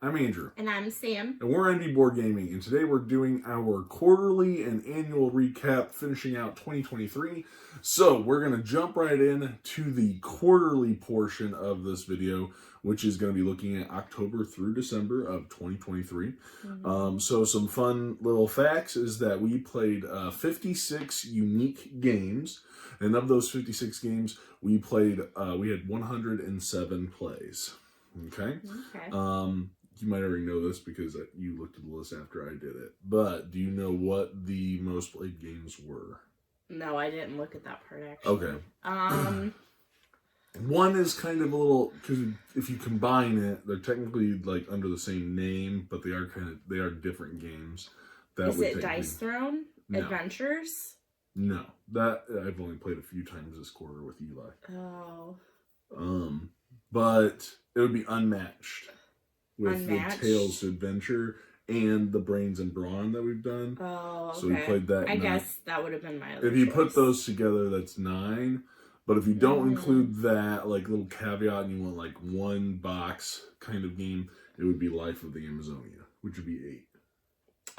I'm Andrew. And I'm Sam. And we're Indie Board Gaming, and today we're doing our quarterly and annual recap, finishing out 2023. So we're going to jump right in to the quarterly portion of this video, which is going to be looking at October through December of 2023. So some fun little facts is that we played 56 unique games, and of those 56 games, we had 107 plays. Okay. You might already know this because you looked at the list after I did it. But do you know what the most played games were? No, I didn't look at that part, actually. Okay. One is kind of a little, because if you combine it, they're technically like under the same name, but they are different games. Is it Dice Throne? No. Adventures? No. That I've only played a few times this quarter with Eli. Oh. But it would be Unmatched. With Unmatched? the Tales to Adventure and the Brains and Brawn that we've done. Oh, okay. So we played that. I guess that would have been my other If you choice. put those together, that's 9. But if you don't include that, like little caveat, and you want like one box kind of game, it would be Life of the Amazonia, which would be 8.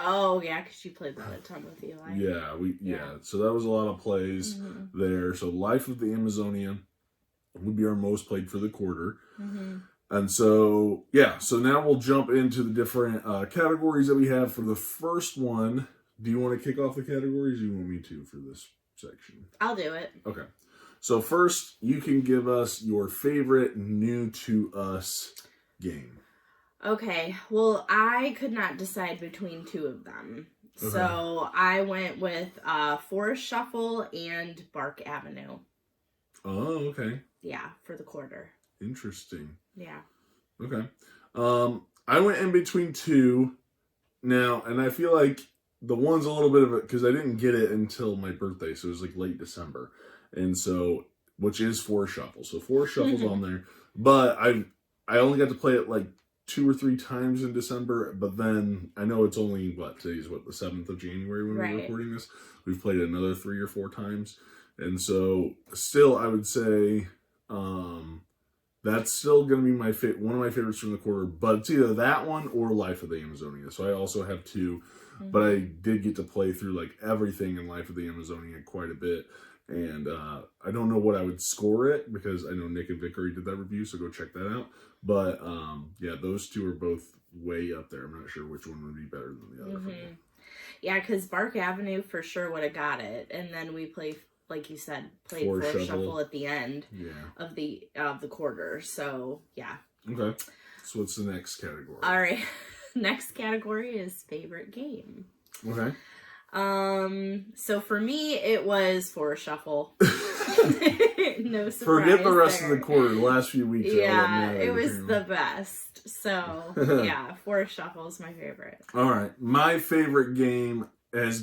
Oh, yeah, because you played that a ton with Eli. Yeah. So that was a lot of plays there. So Life of the Amazonia would be our most played for the quarter. And so, so now we'll jump into the different categories that we have for the first one. Do you want to kick off the categories, or do you want me to for this section? I'll do it. Okay. So first, you can give us your favorite new to us game. Okay. Well, I could not decide between two of them. Okay. So I went with Forest Shuffle and Bark Avenue. Oh, okay. Yeah, for the quarter. Interesting. Yeah. Okay. I went in between 2 now, and I feel like the one's a little bit of it because I didn't get it until my birthday, so it was like late December, and so which is Forest Shuffle. So Forest Shuffle's on there, but I only got to play it like 2 or 3 times in December. But then I know it's only today's the 7th of January when we're recording this. We've played it another 3 or 4 times, and so still I would say. That's still going to be one of my favorites from the quarter, but it's either that one or Life of the Amazonia. So I also have 2, but I did get to play through like everything in Life of the Amazonia quite a bit. And I don't know what I would score it because I know Nick and Vic already did that review, so go check that out. But those 2 are both way up there. I'm not sure which one would be better than the other for me. Yeah, because Bark Avenue for sure would have got it, and then we played. Like you said, played Forest Shuffle at the end of the quarter. So, yeah. Okay. So what's the next category? All right. Next category is favorite game. Okay. So for me, it was Forest Shuffle. No surprise. Forget the rest of the quarter. The last few weeks. Yeah, it was the best. So, yeah, Forest Shuffle is my favorite. All right. My favorite game is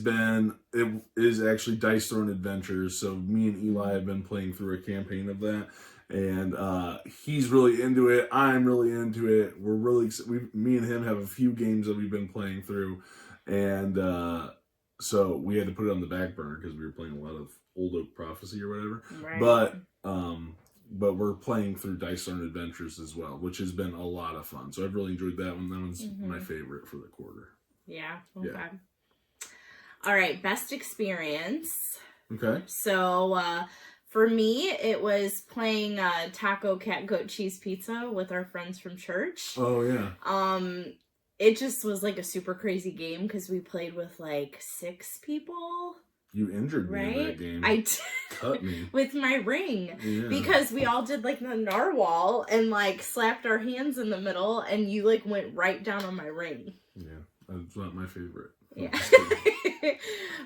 actually Dice Throne Adventures. So me and Eli have been playing through a campaign of that, and he's really into it. I'm really into it. Me and him have a few games that we've been playing through, and so we had to put it on the back burner because we were playing a lot of Old Oak Prophecy or whatever. Right. But we're playing through Dice Throne Adventures as well, which has been a lot of fun. So I've really enjoyed that one. That one's my favorite for the quarter. Yeah. Okay. Yeah. All right, best experience. Okay. So, for me, it was playing Taco Cat Goat Cheese Pizza with our friends from church. Oh, yeah. It just was like a super crazy game because we played with like 6 people. You injured me in that game. I cut me with my ring because we all did like the narwhal and like slapped our hands in the middle, and you like went right down on my ring. Yeah, that's not my favorite. Yeah.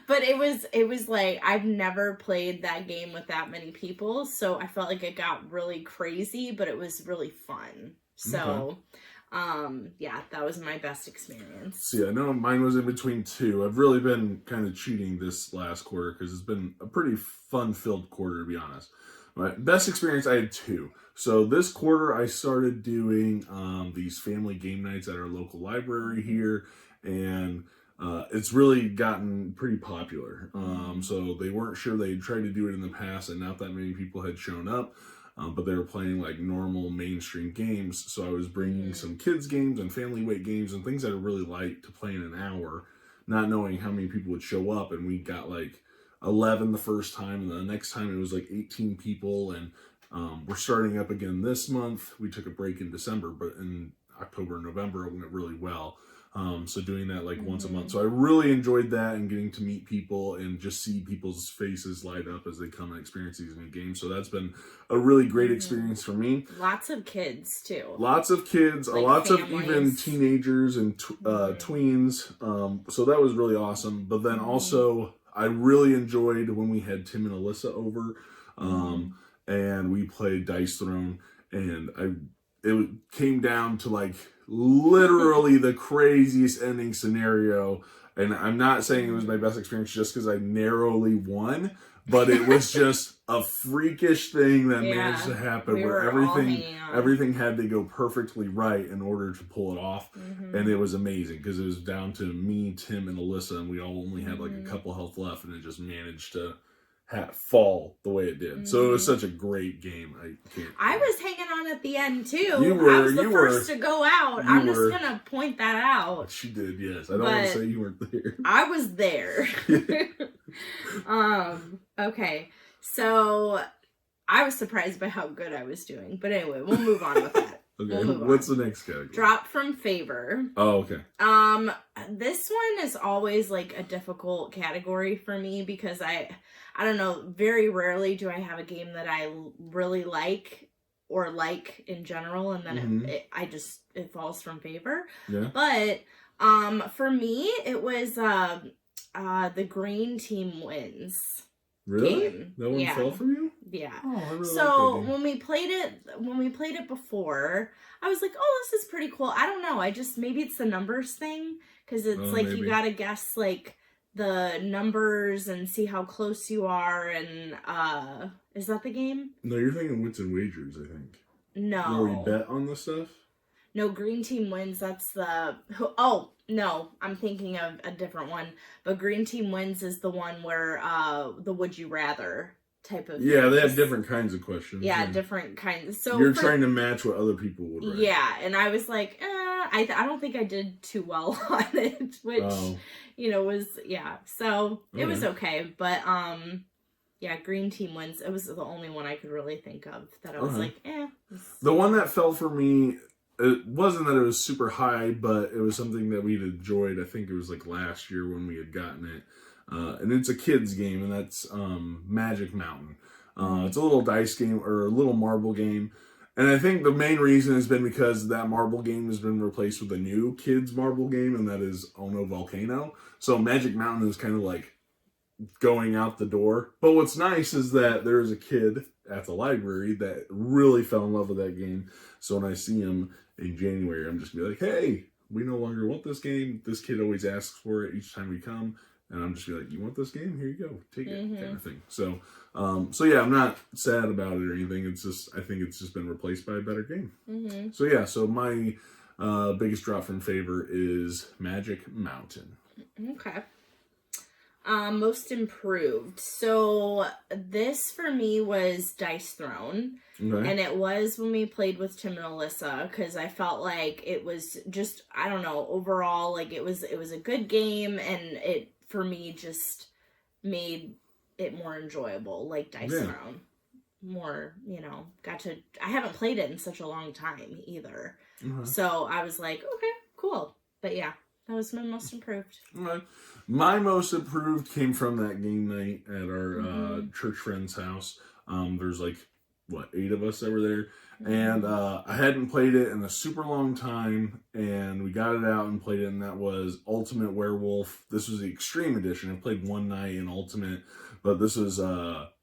But it was like I've never played that game with that many people, so I felt like it got really crazy, but it was really fun. So that was my best experience. See, I know mine was in between 2. I've really been kind of cheating this last quarter because it's been a pretty fun-filled quarter, to be honest. My best experience, I had 2. So this quarter, I started doing these family game nights at our local library here, and it's really gotten pretty popular. So they weren't sure. They had tried to do it in the past, and not that many people had shown up. but they were playing like normal mainstream games. So I was bringing some kids games and family weight games and things that I really like to play in an hour, not knowing how many people would show up. And we got like 11 the first time, and the next time it was like 18 people. And we're starting up again this month. We took a break in December, but in October and November it went really well. So doing that like once a month. So I really enjoyed that, and getting to meet people and just see people's faces light up as they come and experience these new games. So that's been a really great experience for me. Lots of kids too. Lots of kids, like lots families. of even teenagers and tweens. So that was really awesome. But then also I really enjoyed when we had Tim and Alyssa over, and we played Dice Throne, and it came down to like literally the craziest ending scenario. And I'm not saying it was my best experience just because I narrowly won, but it was just a freakish thing that managed to happen where everything had to go perfectly right in order to pull it off. And it was amazing because it was down to me, Tim, and Alyssa, and we all only had like a couple health left, and it just managed to fall the way it did. So it was such a great game. I was hanging on at the end too. I was the first to go out. I'm just gonna point that out. She did, yes. I don't want to say you weren't there. I was there. Okay. So I was surprised by how good I was doing. But anyway, we'll move on with that. Okay. What's the next category? Drop from favor. Oh, okay. This one is always like a difficult category for me because I don't know, very rarely do I have a game that I really like or like in general, and then it falls from favor. Yeah. But for me, it was the green team wins. Really? Game. That one fell for you? Yeah. Oh, I really so like that game. when we played it before, I was like, oh, this is pretty cool. I don't know. Maybe it's the numbers thing, because it's maybe. you gotta guess like the numbers and see how close you are, and is that the game? No, you're thinking Wits and Wagers, I think. No. Where we bet on the stuff? No, green team wins. That's the... Oh, no. I'm thinking of a different one. But green team wins is the one where the would you rather type of... Yeah, they have different kinds of questions. Yeah, different kinds. So you're trying to match what other people would write. Yeah, and I was like, I don't think I did too well on it, which, was... Yeah, so it was okay. But, yeah, green team wins. It was the only one I could really think of that I was like, The one that fell for me... It wasn't that it was super high, but it was something that we'd enjoyed. I think it was like last year when we had gotten it. And it's a kid's game, and that's Magic Mountain. It's a little dice game, or a little marble game. And I think the main reason has been because that marble game has been replaced with a new kids marble game, and that is Ono Volcano. So Magic Mountain is kind of like going out the door. But what's nice is that there is a kid at the library that really fell in love with that game. So when I see him in January, I'm just gonna be like, hey, we no longer want this game. This kid always asks for it each time we come. And I'm just be like, you want this game? Here you go. Take it, kind of thing. So, yeah, I'm not sad about it or anything. It's just, I think it's just been replaced by a better game. So yeah, so my biggest drop from favor is Magic Mountain. Okay. Most improved. So this for me was Dice Throne. Okay. And it was when we played with Tim and Alyssa, because I felt like it was just, I don't know, overall, like it was a good game, and it, for me, just made it more enjoyable, like Dice Throne. More, I haven't played it in such a long time either. So I was like, okay, cool. But yeah, that was my most improved. Okay. My most improved came from that game night at our church friend's house. There's like, 8 of us that were there. And I hadn't played it in a super long time, and we got it out and played it, and that was Ultimate Werewolf. This was the Extreme Edition. I played one night in Ultimate, but this was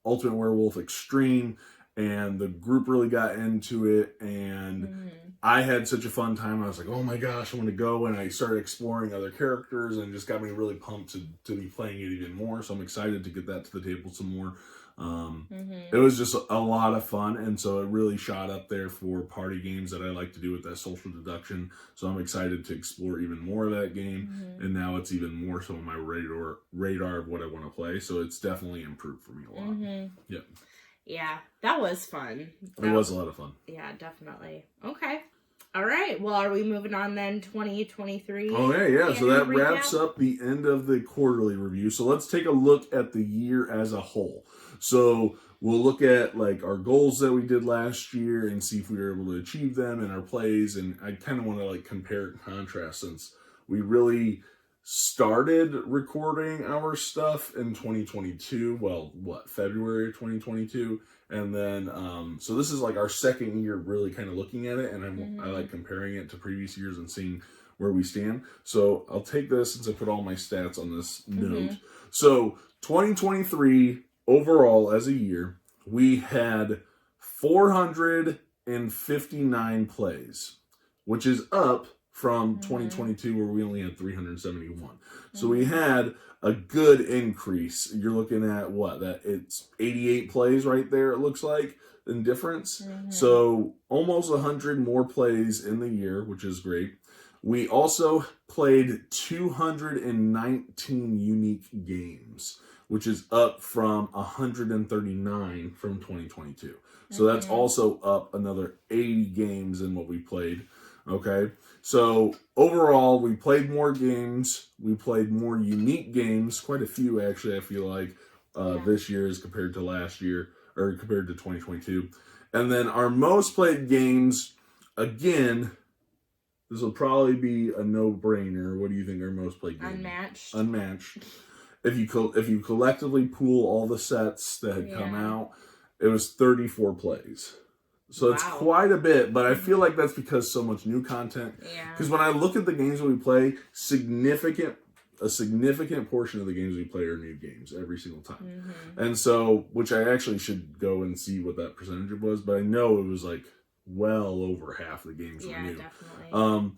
Ultimate Werewolf Extreme, and the group really got into it, and I had such a fun time. I was like, oh my gosh, I want to go, and I started exploring other characters, and it just got me really pumped to be playing it even more, so I'm excited to get that to the table some more. It was just a lot of fun, and so it really shot up there for party games that I like to do with that social deduction. So I'm excited to explore even more of that game, and now it's even more so on my radar of what I want to play. So it's definitely improved for me a lot. Yeah, that was fun. It was a lot of fun. Yeah, definitely. Okay. All right. Well, are we moving on then? 2023. Okay, yeah. So that wraps up the end of the quarterly review. So let's take a look at the year as a whole. So we'll look at like our goals that we did last year and see if we were able to achieve them in our plays. And I kind of want to like compare and contrast since we really started recording our stuff in 2022. Well, February of 2022. And then, so this is like our second year really kind of looking at it. And I like comparing it to previous years and seeing where we stand. So I'll take this since I put all my stats on this note. So 2023 overall as a year, we had 459 plays, which is up from 2022 where we only had 371. So we had a good increase. You're looking at what? That it's 88 plays right there, it looks like, in difference. So almost 100 more plays in the year, which is great. We also played 219 unique games, which is up from 139 from 2022. So that's also up another 80 games in what we played. Okay, so overall, we played more games. We played more unique games, quite a few actually, I feel like, this year as compared to last year, or compared to 2022. And then our most played games, again, this will probably be a no-brainer. What do you think our most played game? Unmatched. If you collectively pool all the sets that had come out, it was 34 plays. So it's quite a bit, but I feel like that's because so much new content. Yeah. Because when I look at the games that we play, a significant portion of the games we play are new games every single time. And so, which I actually should go and see what that percentage was, but I know it was like well over half the games were new. Definitely.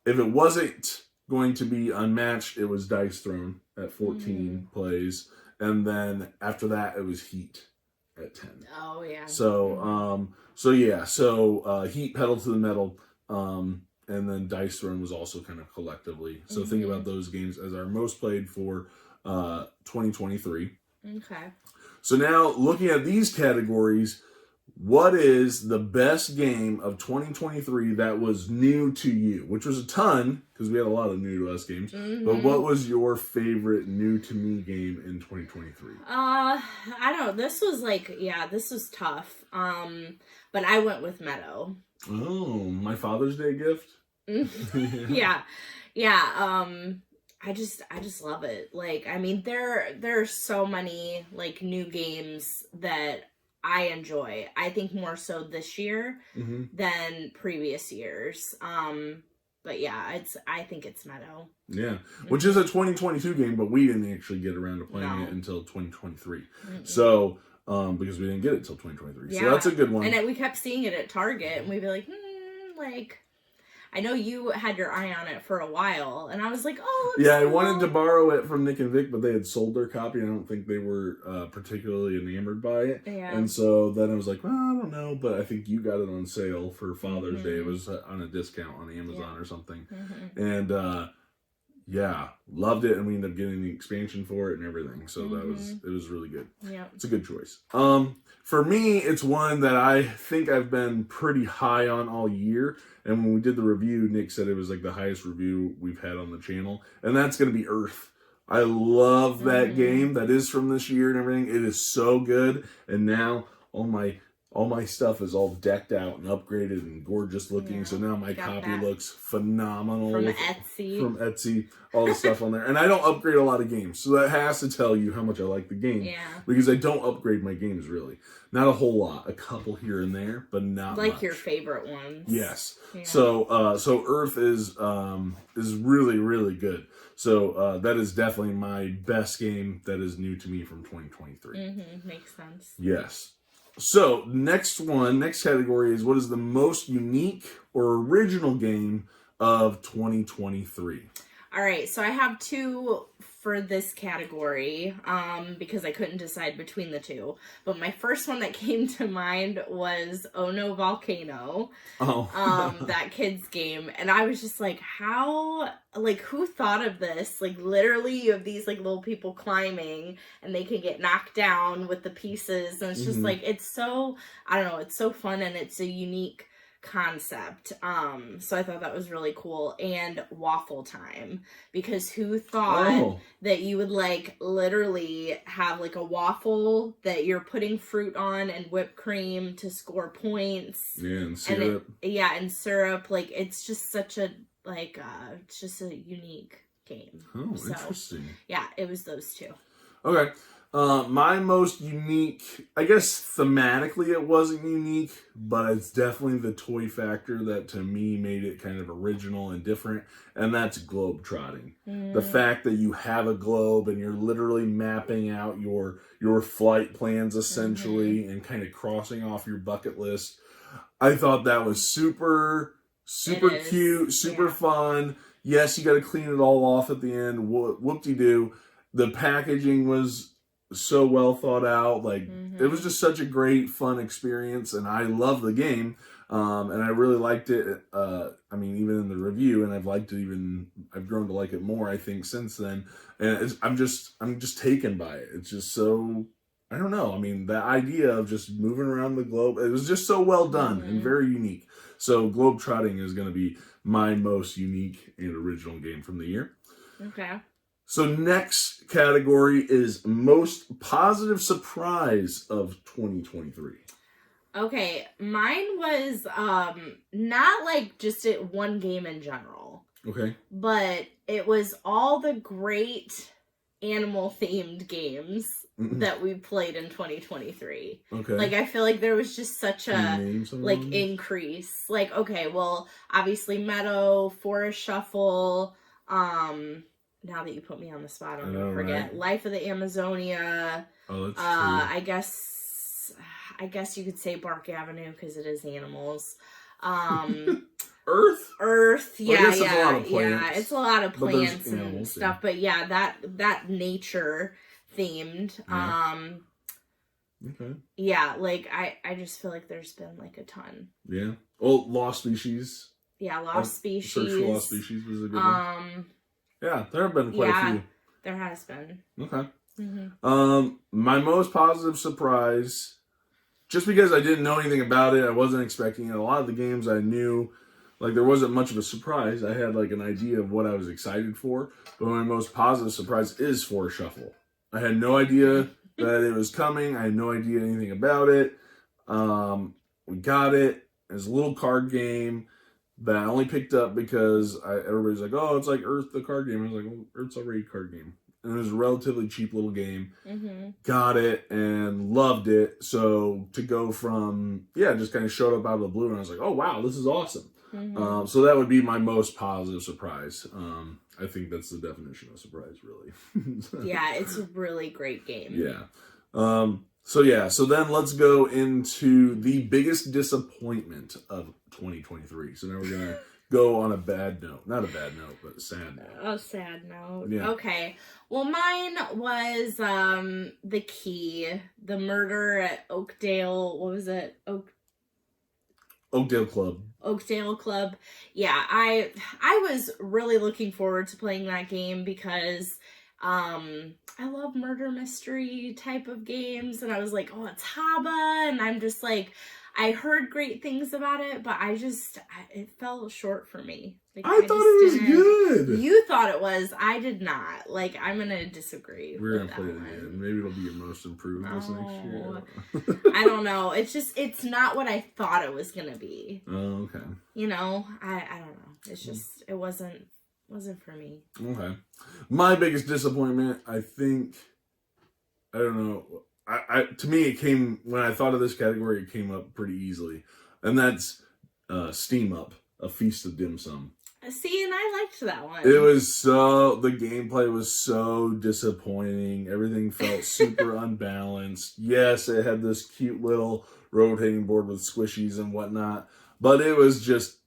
If it wasn't going to be unmatched, it was Dice Throne at 14 plays, and then after that it was Heat at 10. Oh yeah. So Heat, Pedal to the Metal, and then Dice Throne was also kind of collectively. So think about those games as our most played for 2023. Okay. So now looking at these categories, what is the best game of 2023 that was new to you? Which was a ton, because we had a lot of new to us games. But what was your favorite new to me game in 2023? I don't know. This was tough. But I went with Meadow. Oh, my Father's Day gift? Yeah. I just love it. Like, I mean, there are so many like new games that I enjoy. I think more so this year than previous years. But yeah, I think it's Meadow. Yeah, which is a 2022 game, but we didn't actually get around to playing it until 2023. So, because we didn't get it until 2023. Yeah. So that's a good one. And we kept seeing it at Target, and we'd be like, I know you had your eye on it for a while, and I was like, oh, yeah, I wanted to borrow it from Nick and Vic, but they had sold their copy. I don't think they were particularly enamored by it. Yeah. And so then I was like, well, I don't know, but I think you got it on sale for Father's Day. It was on a discount on Amazon or something. And yeah, loved it, and we ended up getting the expansion for it and everything. So it was really good. Yeah, it's a good choice. For me, it's one that I think I've been pretty high on all year. And when we did the review, Nick said it was like the highest review we've had on the channel, and that's going to be Earth. I love that game. That is from this year and everything. It is so good, and now all my stuff is all decked out and upgraded and gorgeous looking. Yeah, so now my copy looks phenomenal. From Etsy. All the stuff on there. And I don't upgrade a lot of games. So that has to tell you how much I like the game. Yeah. Because I don't upgrade my games really. Not a whole lot. A couple here and there, but not like much. Your favorite ones. Yes. Yeah. So Earth is really, really good. So that is definitely my best game that is new to me from 2023. Makes sense. Yes. So, next category is what is the most unique or original game of 2023? All right, so I have two for this category, because I couldn't decide between the two. But my first one that came to mind was Oh No Volcano. That kids game. And I was just like, how, like, who thought of this? Like, literally you have these like little people climbing and they can get knocked down with the pieces. And it's just like, it's so, I don't know, it's so fun and it's a unique concept. So I thought that was really cool. And waffle time, because who thought that you would like literally have like a waffle that you're putting fruit on and whipped cream to score points. Yeah, and syrup. And syrup. Like, it's just such a like it's just a unique game. Oh, so, interesting. Yeah, it was those two. Okay. My most unique, I guess thematically it wasn't unique, but it's definitely the toy factor that to me made it kind of original and different, and that's globetrotting. The fact that you have a globe and you're literally mapping out your flight plans essentially and kind of crossing off your bucket list. I thought that was super cute, super fun. Yes, you got to clean it all off at the end. Whoop-de-doo. The packaging was so well thought out. Like, it was just such a great, fun experience, and I love the game. And I really liked it. I mean, even in the review, and I've grown to like it more, I think, since then. And I'm just taken by it. It's just so, I don't know. I mean, the idea of just moving around the globe, it was just so well done and very unique. So globetrotting is going to be my most unique and original game from the year. Okay. So next category is most positive surprise of 2023. Okay, mine was not like just one game in general. Okay. But it was all the great animal themed games that we played in 2023. Okay. Like, I feel like there was just such a like increase. Like, okay, well, obviously Meadow, Forest Shuffle, now that you put me on the spot, I'm gonna forget. Right? Life of the Amazonia. Oh, that's true. I guess you could say Bark Avenue because it is animals. Earth, yeah, it's a lot of plants and stuff. But yeah, that nature themed. Yeah. Okay. Yeah, like I just feel like there's been like a ton. Yeah. Oh, Lost Species. Yeah, Lost Species. Search for Lost Species was a good one. Yeah, there have been quite a few. There has been. Okay. My most positive surprise, just because I didn't know anything about it, I wasn't expecting it. A lot of the games I knew, like, there wasn't much of a surprise. I had like an idea of what I was excited for, but my most positive surprise is Forest Shuffle. I had no idea that it was coming. I had no idea anything about it. We got it. It's a little card game that I only picked up because everybody's like, oh, it's like Earth, the card game. I was like, well, Earth's already a card game. And it was a relatively cheap little game. Got it and loved it. So to go from, just kind of showed up out of the blue and I was like, oh, wow, this is awesome. So that would be my most positive surprise. I think that's the definition of surprise, really. Yeah, it's a really great game. Yeah. So then let's go into the biggest disappointment of 2023. So now we're going to go on a bad note. Not a bad note, but a sad note. A sad note. Yeah. Okay. Well, mine was The Key, the murder at Oakdale. What was it? Oakdale Club. Oakdale Club. Yeah, I was really looking forward to playing that game because I love murder mystery type of games, and I was like, oh, it's Haba, and I'm just like, I heard great things about it, but it fell short for me. Like, I thought it was good. You thought it was. I did not. Like, I'm gonna disagree. We're gonna play it again. Maybe it'll be your most improved this next year. I don't know. It's not what I thought it was gonna be. Oh, okay. You know, I don't know. It's just, it wasn't for me. Okay. My biggest disappointment, I think, I don't know. To me, it came, when I thought of this category, it came up pretty easily. And that's Steam Up, A Feast of Dim Sum. See, and I liked that one. The gameplay was so disappointing. Everything felt super unbalanced. Yes, it had this cute little rotating board with squishies and whatnot, but it was just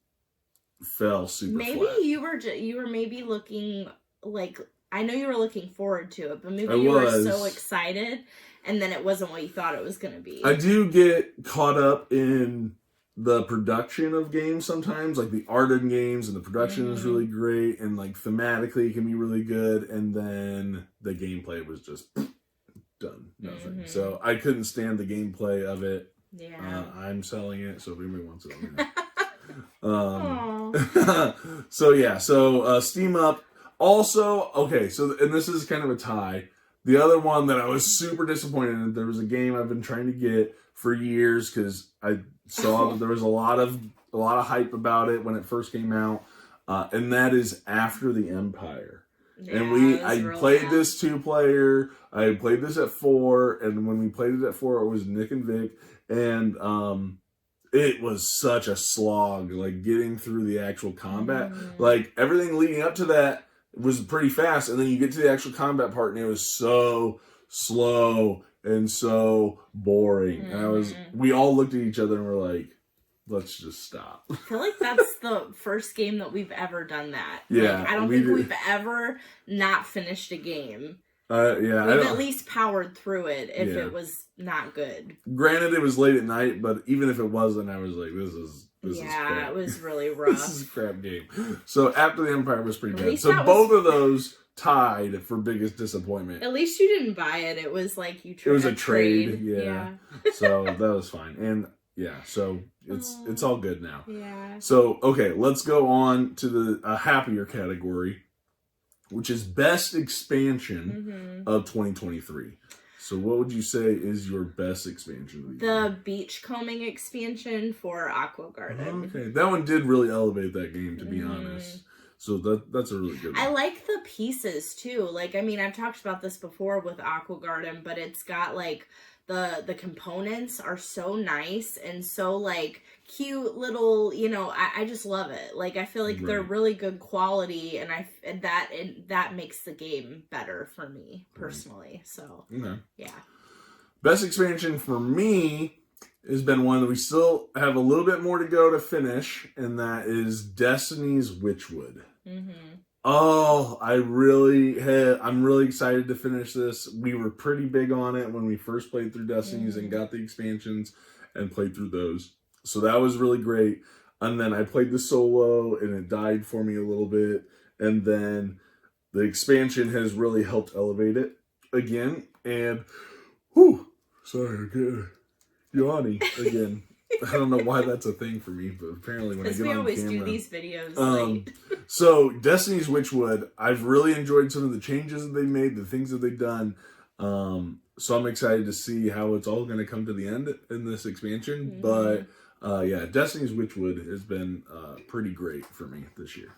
fell super maybe flat. You were maybe looking like, I know you were looking forward to it, but maybe I you were was. so excited, and then it wasn't what you thought it was going to be. I do get caught up in the production of games sometimes, like the art in games, and the production is really great, and like thematically it can be really good, and then the gameplay was just done, nothing. So I couldn't stand the gameplay of it. Yeah. I'm selling it, so if anybody wants it, so yeah, so Steam Up. Also, okay, so, and this is kind of a tie. The other one that I was super disappointed in, there was a game I've been trying to get for years because I saw that there was a lot of hype about it when it first came out, and that is After the Empire. Yeah, And I played this 2-player. I played this at 4, and when we played it at 4, it was Nick and Vic, and it was such a slog, like getting through the actual combat. Like everything leading up to that was pretty fast, and then you get to the actual combat part, and it was so slow and so boring. And we all looked at each other and were like, let's just stop. I feel like that's the first game that we've ever done that. Yeah. Like, I don't think we've ever not finished a game. Yeah. We've at least powered through it if it was not good. Granted, it was late at night, but even if it wasn't, I was like, this is crap. It was really rough. This is a crap game. So After the Empire was pretty bad. So both of those tied for biggest disappointment. At least you didn't buy it. It was like you. It was a trade. Yeah. So that was fine, and yeah, so it's all good now. Yeah. So okay, let's go on to the happier category, which is best expansion of 2023. So what would you say is your best expansion of the year? The Beachcombing expansion for Aqua Garden. Okay, that one did really elevate that game, to be honest. So that's a really good one. I like the pieces too. Like, I mean, I've talked about this before with Aqua Garden, but it's got like the components are so nice and so like cute little, you know, I just love it. Like, I feel like they're really good quality, and that makes the game better for me personally. So yeah. Best expansion for me has been one that we still have a little bit more to go to finish, and that is Destiny's Witchwood. Oh, I'm really excited to finish this. We were pretty big on it when we first played through Destiny's and got the expansions and played through those. So that was really great. And then I played the solo and it died for me a little bit. And then the expansion has really helped elevate it again. And, sorry, I'm getting yawny again. I don't know why that's a thing for me, but apparently when I get on camera. Because we always do these videos late. So, Destiny's Witchwood, I've really enjoyed some of the changes that they made, the things that they've done. So I'm excited to see how it's all going to come to the end in this expansion. But, yeah, Destiny's Witchwood has been pretty great for me this year.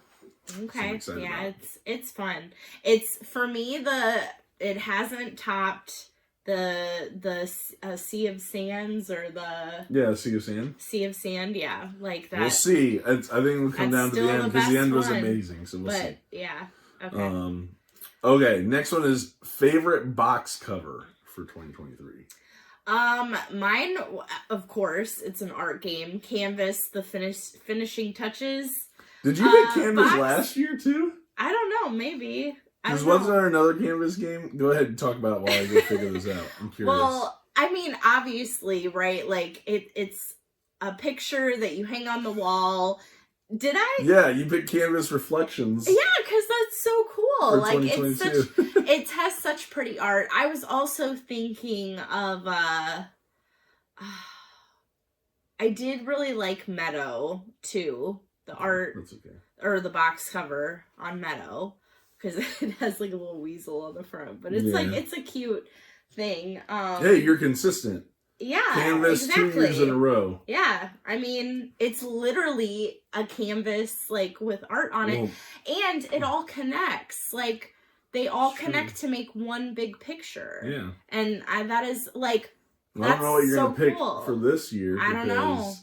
Okay, so yeah, it's fun. It's, for me, it hasn't topped the Sea of Sands or the Sea of Sand. Sea of Sand, yeah, like that. We'll see. I think it'll come down to the end because the end was amazing. So we'll see. Yeah. Okay. Okay. Next one is favorite box cover for 2023. Mine, of course, it's an art game. Canvas, the finishing touches. Did you pick Canvas last year too? I don't know. Maybe. Wasn't there another Canvas game? Go ahead and talk about it while I go figure this out. I'm curious. Well, I mean, obviously, right? Like, it's a picture that you hang on the wall. Did I? Yeah, you picked Canvas Reflections. Yeah, because that's so cool. Like, it has such pretty art. I was also thinking of, I did really like Meadow, too. The art, that's okay. Or the box cover on Meadow. Because it has like a little weasel on the front, but it's like, it's a cute thing. Hey, you're consistent. Yeah, Canvas exactly. 2 years in a row. Yeah, I mean, it's literally a canvas like with art on it, and it all connects. Like, they all connect to make one big picture. Yeah, and that is like. I don't know what you're going to pick for this year. I don't know.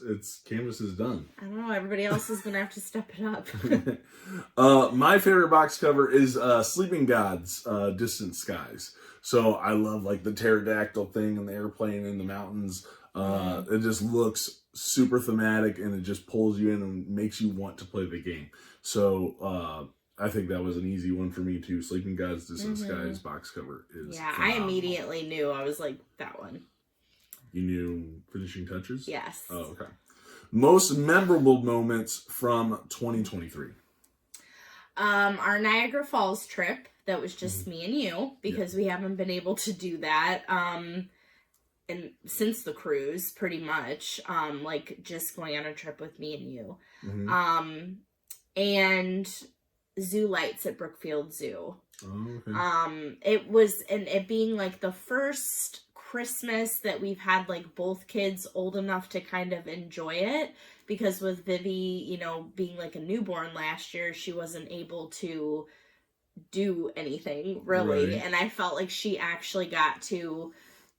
Canvas is done. I don't know. Everybody else is going to have to step it up. My favorite box cover is Sleeping Gods, Distant Skies. So I love like the pterodactyl thing and the airplane in the mountains. It just looks super thematic and it just pulls you in and makes you want to play the game. So I think that was an easy one for me too. Sleeping Gods Disguise box cover is phenomenal. I immediately knew. I was like, that one. You knew Finishing Touches? Yes. Oh, okay. Most memorable moments from 2023. Our Niagara Falls trip. That was just me and you, because we haven't been able to do that. And since the cruise, pretty much, like just going on a trip with me and you. And Zoo Lights at Brookfield Zoo. Oh, okay. It being like the first Christmas that we've had like both kids old enough to kind of enjoy it, because with Vivi, you know, being like a newborn last year, she wasn't able to do anything really, and I felt like she actually got to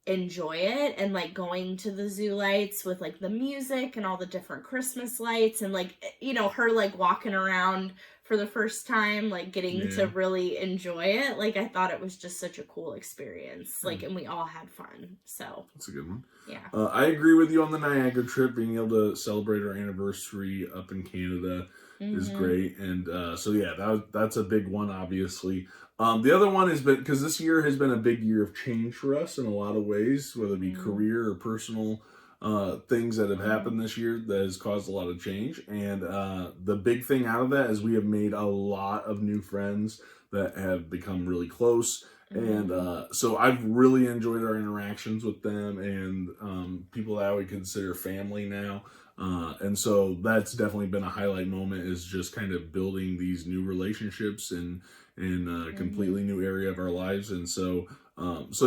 enjoy it, and like going to the Zoo Lights with like the music and all the different Christmas lights, and like, you know, her like walking around for the first time, like getting to really enjoy it. Like, I thought it was just such a cool experience, like, and we all had fun. So that's a good one. Yeah. I agree with you on the Niagara trip. Being able to celebrate our anniversary up in Canada is great. And so yeah, that's a big one, obviously. The other one has been, because this year has been a big year of change for us in a lot of ways, whether it be career or personal things that have happened this year that has caused a lot of change. And the big thing out of that is we have made a lot of new friends that have become really close. And so I've really enjoyed our interactions with them, and people that I would consider family now. And so that's definitely been a highlight moment, is just kind of building these new relationships in a completely new area of our lives. And so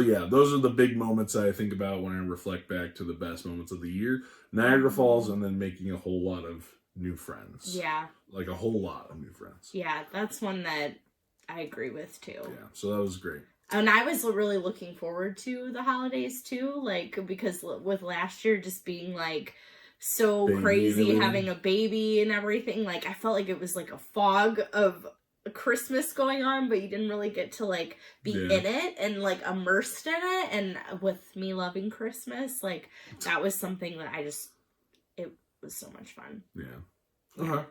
yeah, those are the big moments that I think about when I reflect back to the best moments of the year. Niagara Falls, and then making a whole lot of new friends. Yeah. Like a whole lot of new friends. Yeah, that's one that I agree with too. Yeah, so that was great. And I was really looking forward to the holidays too, like, because with last year just being like so crazy, having a baby and everything, like I felt like it was like a fog of Christmas going on, but you didn't really get to like be in it and like immersed in it. And with me loving Christmas, like that was something that it was so much fun. Yeah. Okay.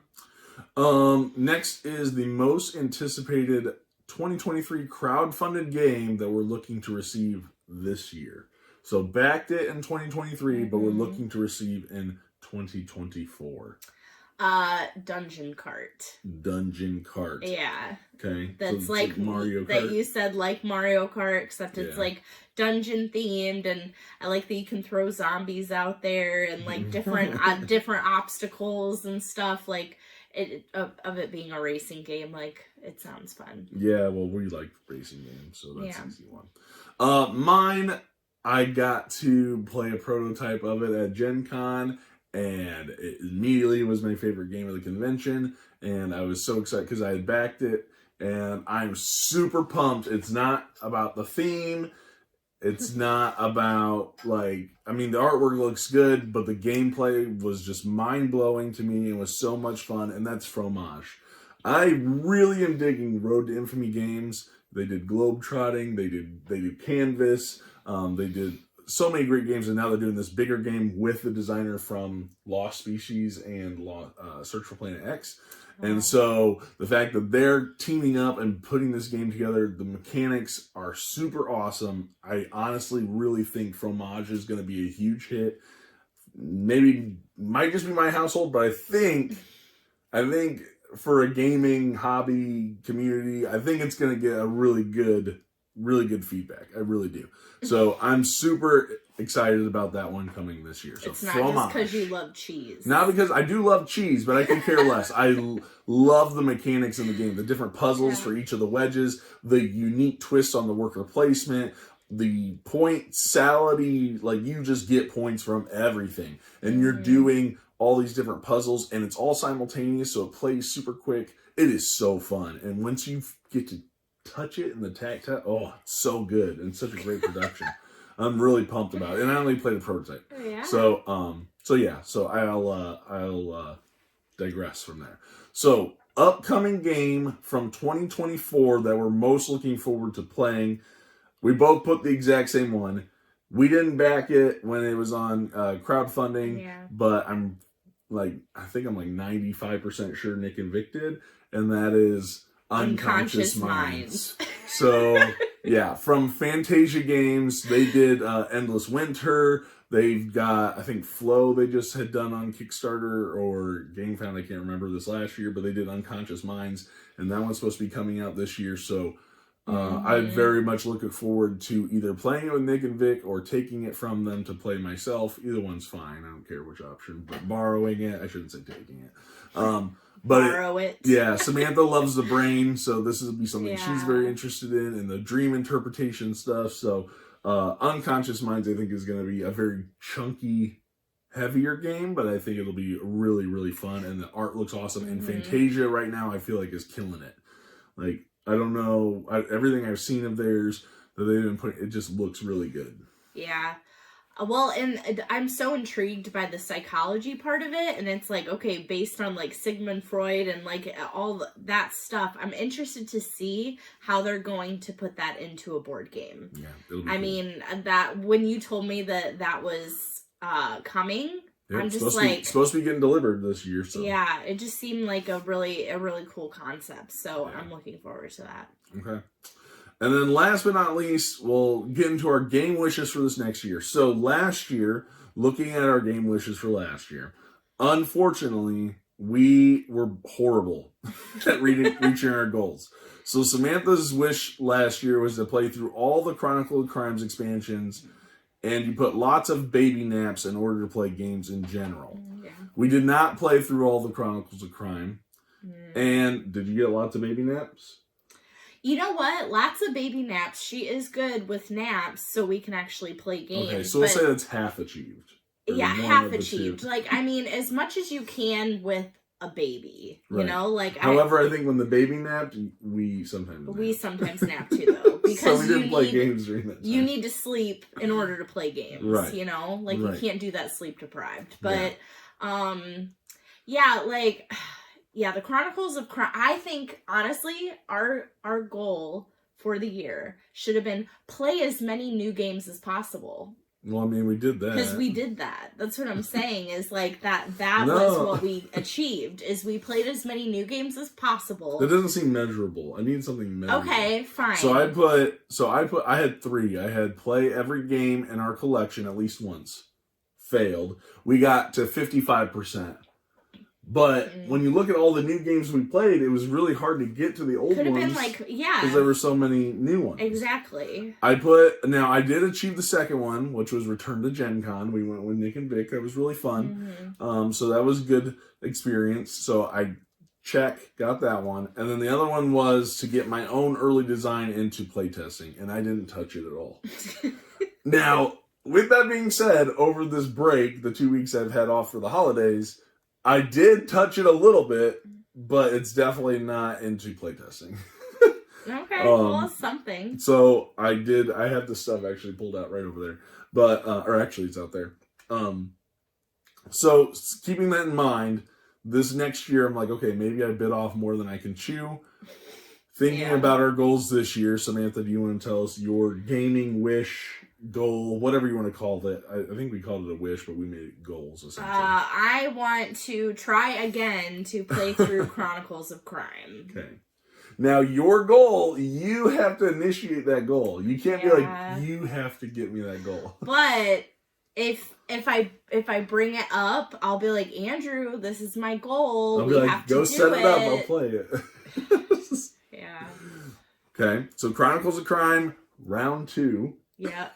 Next is the most anticipated 2023 crowdfunded game that we're looking to receive this year. So backed it in 2023, but we're looking to receive in 2024. Dungeon Cart. Dungeon Cart. Yeah. Okay. That's so like Mario Kart. That you said, like Mario Kart, except it's like dungeon themed, and I like that you can throw zombies out there and like different obstacles and stuff. Like of it being a racing game, like it sounds fun. Yeah, well, we like racing games, so that's an easy one. Mine, I got to play a prototype of it at Gen Con, and it immediately was my favorite game of the convention, and I was so excited because I had backed it, and I'm super pumped. It's not about the theme. It's not about, like, I mean, the artwork looks good, but the gameplay was just mind-blowing to me. It was so much fun, and that's Fromage. I really am digging Road to Infamy games. They did Globetrotting, they did Canvas, they did so many great games, and now they're doing this bigger game with the designer from Lost Species and Search for Planet X. And so the fact that they're teaming up and putting this game together, the mechanics are super awesome. I honestly really think Fromage is going to be a huge hit. Maybe might just be my household, but I think for a gaming hobby community, I think it's going to get a really good feedback. I really do. So I'm super excited about that one coming this year. So it's not just because you love cheese. Not because I do love cheese, but I can care less. I love the mechanics in the game, the different puzzles for each of the wedges, the unique twists on the worker placement, the point salady, like you just get points from everything. And you're doing all these different puzzles, and it's all simultaneous, so it plays super quick. It is so fun. And once you get to touch it and the tactile, oh, it's so good and such a great production. I'm really pumped about it, and I only played a prototype. Yeah. So I'll digress from there. So upcoming game from 2024 that we're most looking forward to playing. We both put the exact same one. We didn't back it when it was on crowdfunding, but I think I'm like 95% sure Nick and Vic did, and that is Unconscious Minds. So, yeah, from Fantasia Games, they did Endless Winter. They've got, I think, Flow they just had done on Kickstarter or GameFound. I can't remember this last year, but they did Unconscious Minds, and that one's supposed to be coming out this year. So I very much looking forward to either playing it with Nick and Vic or taking it from them to play myself. Either one's fine. I don't care which option, but borrowing it, I shouldn't say taking it. But borrow it. Yeah, Samantha loves the brain, so this will be something she's very interested in, and the dream interpretation stuff. So Unconscious Minds, I think, is going to be a very chunky, heavier game, but I think it'll be really, really fun, and the art looks awesome. And Fantasia right now, I feel like, is killing it. Like, I don't know, everything I've seen of theirs that they've been putting, it just looks really good. Yeah. Well, and I'm so intrigued by the psychology part of it, and it's like, okay, based on like Sigmund Freud and like all that stuff, I'm interested to see how they're going to put that into a board game. Yeah, it'll be cool. Mean, that when you told me that was coming, yeah, I'm just like supposed to be getting delivered this year. So yeah, it just seemed like a really cool concept. So I'm looking forward to that. Okay. And then last but not least, we'll get into our game wishes for this next year. So last year, looking at our game wishes for last year, unfortunately, we were horrible at reaching our goals. So Samantha's wish last year was to play through all the Chronicle of Crimes expansions, and you put lots of baby naps in order to play games in general. Yeah. We did not play through all the Chronicles of Crime. And did you get lots of baby naps? You know what? Lots of baby naps. She is good with naps, so we can actually play games. Okay, so we'll say that's half achieved. Yeah, half achieved. Like, I mean, as much as you can with a baby, you know? Like, however, I think when the baby napped, we sometimes nap too, though. Because so we didn't play games during that time. You need to sleep in order to play games, you know? Like, you can't do that sleep deprived. But, yeah, the Chronicles of Crime, I think, honestly, our goal for the year should have been play as many new games as possible. Well, I mean, we did that. Because we did that. That's what I'm saying, is like that was what we achieved, is we played as many new games as possible. That doesn't seem measurable. I need something measurable. Okay, fine. So I had 3. I had play every game in our collection at least once. Failed. We got to 55%. But when you look at all the new games we played, it was really hard to get to the old ones. Could have been like, because there were so many new ones. Exactly. I did achieve the second one, which was Return to Gen Con. We went with Nick and Vic. That was really fun. So that was a good experience. So I got that one. And then the other one was to get my own early design into playtesting, and I didn't touch it at all. Now, with that being said, over this break, the 2 weeks I've had off for the holidays, I did touch it a little bit, but it's definitely not into playtesting. Okay, well, it's something. So I have the stuff actually pulled out right over there. But, or actually it's out there. So keeping that in mind, this next year I'm like, okay, maybe I bit off more than I can chew. Thinking about our goals this year, Samantha, do you want to tell us your gaming wish, goal, whatever you want to call it? I think we called it a wish, but we made it goals, essentially. I want to try again to play through Chronicles of Crime. Okay. Now, your goal, you have to initiate that goal. You can't be like, you have to get me that goal. But if I bring it up, I'll be like, Andrew, this is my goal. I'll be like, go set it up, I'll play it. Yeah. Okay, so Chronicles of Crime, round 2. Yeah.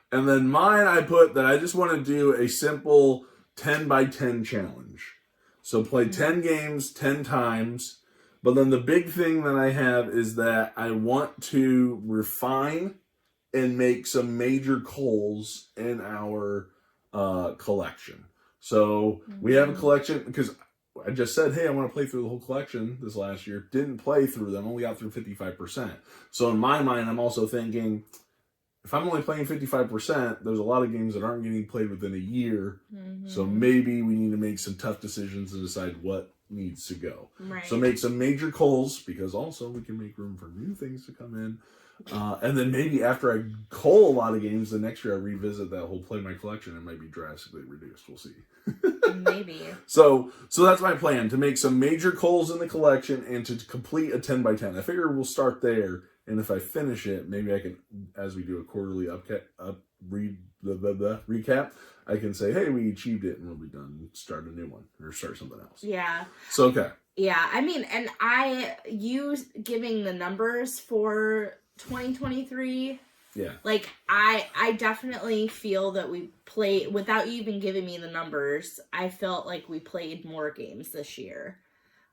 And then mine, I put that I just want to do a simple 10 by 10 challenge. So play 10 games 10 times. But then the big thing that I have is that I want to refine and make some major culls in our collection. So we have a collection, because I just said, hey, I want to play through the whole collection this last year. Didn't play through them, only got through 55%. So in my mind, I'm also thinking, if I'm only playing 55%, there's a lot of games that aren't getting played within a year. So maybe we need to make some tough decisions and decide what needs to go. Right. So make some major culls, because also we can make room for new things to come in. And then maybe after I cull a lot of games, the next year I revisit that whole play my collection. It might be drastically reduced. We'll see. Maybe. So that's my plan, to make some major culls in the collection and to complete a 10 by 10. I figure we'll start there, and if I finish it, maybe I can, as we do a quarterly recap, I can say, hey, we achieved it, and we'll be done. Start a new one or start something else. Yeah. So okay. Yeah, I mean, and you giving the numbers for 2023. Yeah. Like, I definitely feel that we played, without you even giving me the numbers, I felt like we played more games this year.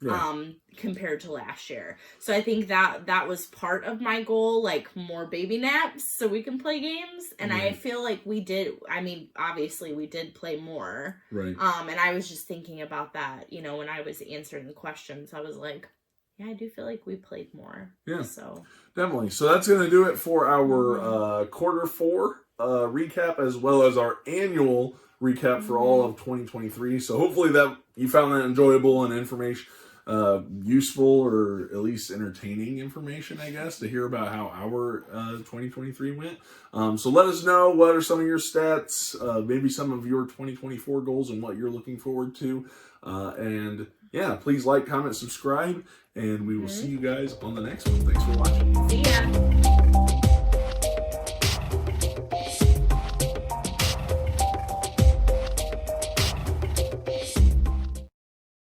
Yeah. Compared to last year. So I think that was part of my goal, like more baby naps so we can play games. And I feel like we did, I mean, obviously we did play more. Right. And I was just thinking about that, you know, when I was answering the questions, I was like, yeah, I do feel like we played more. Yeah. So definitely. So that's going to do it for our quarter 4 recap, as well as our annual recap for all of 2023. So hopefully that you found that enjoyable and information, useful, or at least entertaining information, I guess, to hear about how our 2023 went. So let us know, what are some of your stats, maybe some of your 2024 goals and what you're looking forward to. And yeah, please like, comment, subscribe, and we will see you guys on the next one. Thanks for watching.